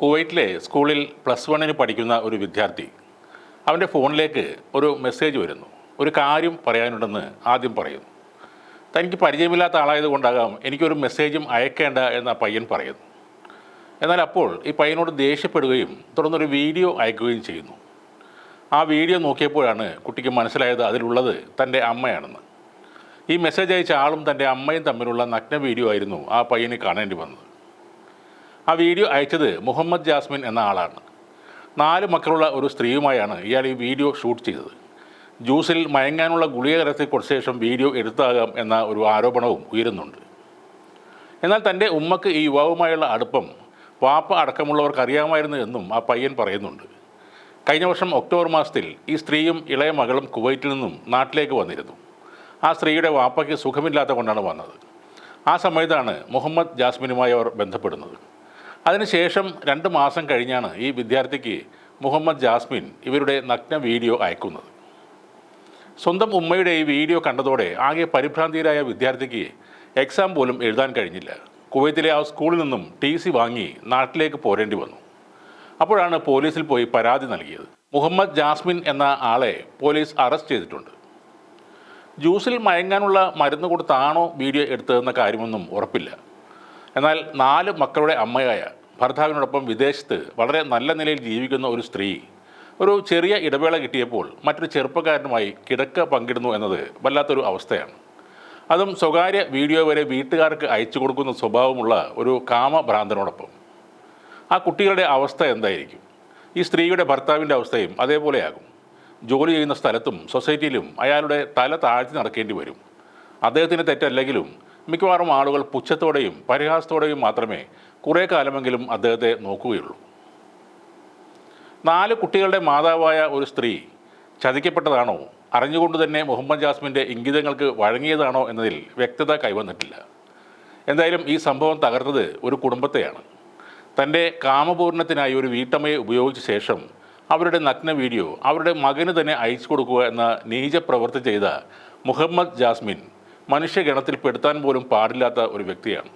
കുവൈറ്റിലെ സ്കൂളിൽ +1 പഠിക്കുന്ന ഒരു വിദ്യാർത്ഥി അവൻ്റെ ഫോണിലേക്ക് ഒരു മെസ്സേജ് വരുന്നു. ഒരു കാര്യം പറയാനുണ്ടെന്ന് ആദ്യം പറയുന്നു. തനിക്ക് പരിചയമില്ലാത്ത ആളായതുകൊണ്ടാകാം എനിക്കൊരു മെസ്സേജും അയക്കേണ്ട എന്ന പയ്യൻ പറയുന്നു. എന്നാൽ അപ്പോൾ ഈ പയ്യനോട് ദേഷ്യപ്പെടുകയും തുടർന്നൊരു വീഡിയോ അയക്കുകയും ചെയ്യുന്നു. ആ വീഡിയോ നോക്കിയപ്പോഴാണ് കുട്ടിക്ക് മനസ്സിലായത് അതിലുള്ളത് തൻ്റെ അമ്മയാണെന്ന്. ഈ മെസ്സേജ് അയച്ച ആളും തൻ്റെ അമ്മയും തമ്മിലുള്ള നഗ്ന വീഡിയോ ആയിരുന്നു ആ പയ്യന് കാണേണ്ടി വന്നത്. ആ വീഡിയോ അയച്ചത് മുഹമ്മദ് ജാസ്മിൻ എന്ന ആളാണ്. 4 മക്കളുള്ള ഒരു സ്ത്രീയുമായാണ് ഇയാൾ ഈ വീഡിയോ ഷൂട്ട് ചെയ്തത്. ജ്യൂസിൽ മയങ്ങാനുള്ള ഗുളിക കലർത്തി കൊടുത്ത ശേഷം വീഡിയോ എടുത്താകാം എന്ന ഒരു ആരോപണവും ഉയരുന്നുണ്ട്. എന്നാൽ തൻ്റെ ഉമ്മക്ക് ഈ യുവാവുമായുള്ള അടുപ്പം വാപ്പ അടക്കമുള്ളവർക്ക് അറിയാമായിരുന്നു എന്നും ആ പയ്യൻ പറയുന്നുണ്ട്. കഴിഞ്ഞ വർഷം ഒക്ടോബർ മാസത്തിൽ ഈ സ്ത്രീയും ഇളയ മകളും കുവൈറ്റിൽ നിന്നും നാട്ടിലേക്ക് വന്നിരുന്നു. ആ സ്ത്രീയുടെ വാപ്പയ്ക്ക് സുഖമില്ലാത്ത കൊണ്ടാണ് വന്നത്. ആ സമയത്താണ് മുഹമ്മദ് ജാസ്മിനുമായി അവർ ബന്ധപ്പെടുന്നത്. അതിനുശേഷം 2 മാസം കഴിഞ്ഞാണ് ഈ വിദ്യാർത്ഥിക്ക് മുഹമ്മദ് ജാസ്മിൻ ഇവരുടെ നഗ്ന വീഡിയോ അയക്കുന്നത്. സ്വന്തം ഉമ്മയുടെ ഈ വീഡിയോ കണ്ടതോടെ ആകെ പരിഭ്രാന്തിയിലായ വിദ്യാർത്ഥിക്ക് എക്സാം പോലും എഴുതാൻ കഴിഞ്ഞില്ല. കുവൈത്തിലെ ആ സ്കൂളിൽ നിന്നും TC വാങ്ങി നാട്ടിലേക്ക് പോരേണ്ടി വന്നു. അപ്പോഴാണ് പോലീസിൽ പോയി പരാതി നൽകിയത്. മുഹമ്മദ് ജാസ്മിൻ എന്ന ആളെ പോലീസ് അറസ്റ്റ് ചെയ്തിട്ടുണ്ട്. ജ്യൂസിൽ മയങ്ങാനുള്ള മരുന്ന് കൊടുത്താണോ വീഡിയോ എടുത്തതെന്ന കാര്യമൊന്നും ഉറപ്പില്ല. എന്നാൽ 4 മക്കളുടെ അമ്മയായ ഭർത്താവിനോടൊപ്പം വിദേശത്ത് വളരെ നല്ല നിലയിൽ ജീവിക്കുന്ന ഒരു സ്ത്രീ ഒരു ചെറിയ ഇടവേള കിട്ടിയപ്പോൾ മറ്റൊരു ചെറുപ്പക്കാരനുമായി കിടക്ക പങ്കിടുന്നു എന്നത് വല്ലാത്തൊരു അവസ്ഥയാണ്. അതും സ്വകാര്യ വീഡിയോ വരെ വീട്ടുകാർക്ക് അയച്ചു കൊടുക്കുന്ന സ്വഭാവമുള്ള ഒരു കാമഭ്രാന്തനോടൊപ്പം. ആ കുട്ടികളുടെ അവസ്ഥ എന്തായിരിക്കും? ഈ സ്ത്രീയുടെ ഭർത്താവിൻ്റെ അവസ്ഥയും അതേപോലെയാകും. ജോലി ചെയ്യുന്ന സ്ഥലത്തും സൊസൈറ്റിയിലും അയാളുടെ തല താഴ്ത്തി നടക്കേണ്ടി വരും. അദ്ദേഹത്തിന് തെറ്റല്ലെങ്കിലും മിക്കവാറും ആളുകൾ പുച്ഛത്തോടെയും പരിഹാസത്തോടെയും മാത്രമേ കുറേ കാലമെങ്കിലും അദ്ദേഹത്തെ നോക്കുകയുള്ളൂ. 4 കുട്ടികളുടെ മാതാവായ ഒരു സ്ത്രീ ചതിക്കപ്പെട്ടതാണോ, അറിഞ്ഞുകൊണ്ട് തന്നെ മുഹമ്മദ് ജാസ്മിൻ്റെ ഇംഗിതങ്ങൾക്ക് വഴങ്ങിയതാണോ എന്നതിൽ വ്യക്തത കൈവന്നിട്ടില്ല. എന്തായാലും ഈ സംഭവം തകർത്തത് ഒരു കുടുംബത്തെയാണ്. തൻ്റെ കാമപൂർണത്തിനായി ഒരു വീട്ടമ്മയെ ഉപയോഗിച്ച ശേഷം അവരുടെ നഗ്ന വീഡിയോ അവരുടെ മകന് തന്നെ അയച്ചു കൊടുക്കുക എന്ന നീച പ്രവൃത്തി ചെയ്ത മുഹമ്മദ് ജാസ്മിൻ മനുഷ്യഗണത്തിൽ പെടുത്താൻ പോലും പാടില്ലാത്ത ഒരു വ്യക്തിയാണ്.